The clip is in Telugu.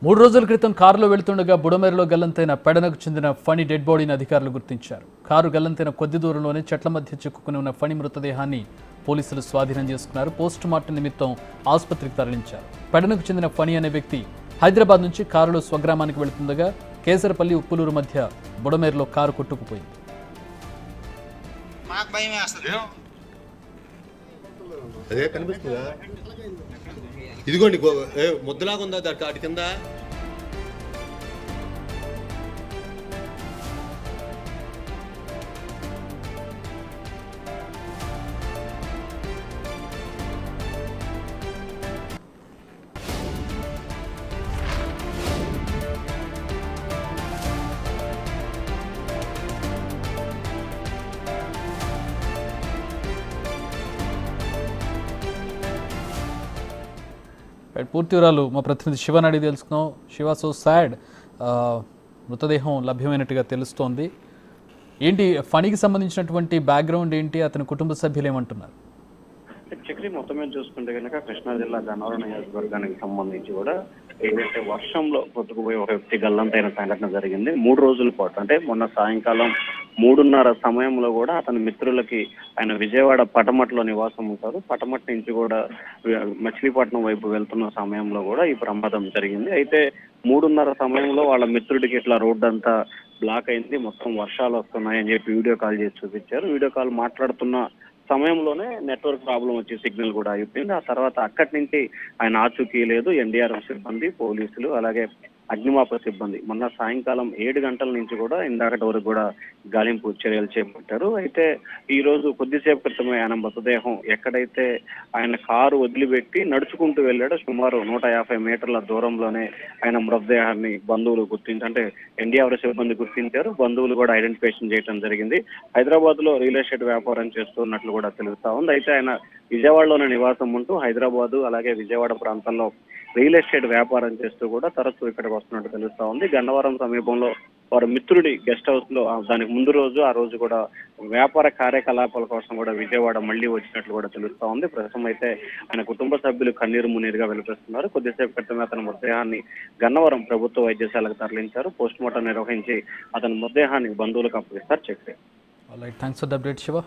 3 రోజుల క్రితం కారులో వెళ్తుండగా బుడమేరులో గల్లంతైన పెడనకు చెందిన ఫణి డెడ్ బాడీని అధికారులు గుర్తించారు. కారు గల్లంతైన కొద్ది దూరంలోనే చెట్ల మధ్య చిక్కుకుని ఉన్న ఫణి మృతదేహాన్ని పోలీసులు స్వాధీనం చేసుకున్నారు. పోస్ట్ మార్టం నిమిత్తం ఆసుపత్రికి తరలించారు. పెడనకు చెందిన ఫణి అనే వ్యక్తి హైదరాబాద్ నుంచి కారులో స్వగ్రామానికి వెళుతుండగా కేసరపల్లి ఉప్పులూరు మధ్య బుడమేరులో కారు కొట్టుకుపోయింది. ఇదిగోండి ముద్దలాగా ఉందా దాటి కింద. పూర్తి వివరాలు మా ప్రతినిధి శివని అడిగి తెలుసుకున్నాం. శివ, సో సాడ్, మృతదేహం లభ్యమైనట్టుగా తెలుస్తోంది. ఏంటి ఫణికి సంబంధించినటువంటి బ్యాక్గ్రౌండ్ ఏంటి, అతని కుటుంబ సభ్యులు ఏమంటున్నారు? చక్రి మొత్తం మీద చూసుకుంటే కనుక కృష్ణా జిల్లా గన్నవరం నియోజకవర్గానికి సంబంధించి కూడా ఏదైతే వర్షంలో కొట్టుకుపోయి ఒక వ్యక్తి గల్లంతైన సంఘటన జరిగింది. 3 రోజుల పాటు అంటే మొన్న సాయంకాలం 3:30 సమయంలో కూడా అతని మిత్రులకి ఆయన విజయవాడ పటమట్లో నివాసం ఉంటారు. పటమట్ నుంచి కూడా మచిలీపట్నం వైపు వెళ్తున్న సమయంలో కూడా ఈ ప్రమాదం జరిగింది. అయితే 3:30 సమయంలో వాళ్ళ మిత్రుడికి ఇట్లా రోడ్డు అంతా బ్లాక్ అయింది, మొత్తం వర్షాలు వస్తున్నాయని చెప్పి వీడియో కాల్ చేసి చూపించారు. వీడియో కాల్ మాట్లాడుతున్న సమయంలోనే నెట్వర్క్ ప్రాబ్లం వచ్చి సిగ్నల్ కూడా అయిపోయింది. ఆ తర్వాత అక్కడి నుంచి ఆయన ఆచూకీ లేదు. ఎన్డీఆర్ఎఫ్ సిబ్బంది, పోలీసులు, అలాగే అగ్నిమాపక సిబ్బంది మొన్న సాయంకాలం 7 గంటల నుంచి కూడా ఇందాకటి వరకు కూడా గాలింపు చర్యలు చేపట్టారు. అయితే ఈ రోజు కొద్దిసేపు క్రితమే ఆయన మృతదేహం ఎక్కడైతే ఆయన కారు వదిలిపెట్టి నడుచుకుంటూ వెళ్ళాడో సుమారు 150 మీటర్ల దూరంలోనే ఆయన మృతదేహాన్ని బంధువులు అంటే ఎన్డీఆర్ఎఫ్ సిబ్బంది గుర్తించారు. బంధువులు కూడా ఐడెంటిఫికేషన్ చేయడం జరిగింది. హైదరాబాద్ లో రియల్ ఎస్టేట్ వ్యాపారం చేస్తున్నట్లు కూడా తెలుస్తా ఉంది. అయితే ఆయన విజయవాడలోనే నివాసం ఉంటూ హైదరాబాద్ అలాగే విజయవాడ ప్రాంతంలో రియల్ ఎస్టేట్ వ్యాపారం చేస్తూ కూడా తరచూ ఇక్కడికి వస్తున్నట్టు తెలుస్తా ఉంది. గన్నవరం సమీపంలో వారి మిత్రుడి గెస్ట్ హౌస్ లో దానికి ముందు రోజు ఆ రోజు కూడా వ్యాపార కార్యకలాపాల కోసం కూడా విజయవాడ మళ్లీ వచ్చినట్లు కూడా తెలుస్తా ఉంది. ప్రస్తుతం అయితే ఆయన కుటుంబ సభ్యులు కన్నీరు మున్నీరుగా వెలిపిస్తున్నారు. కొద్దిసేపు క్రితమే అతని మృతదేహాన్ని గన్నవరం ప్రభుత్వ వైద్యశాలకు తరలించారు. పోస్ట్ మార్టం నిర్వహించి అతని మృతదేహాన్ని బంధువులకు అప్పగిస్తారు. చెప్పారు. Thanks for the update Shiva.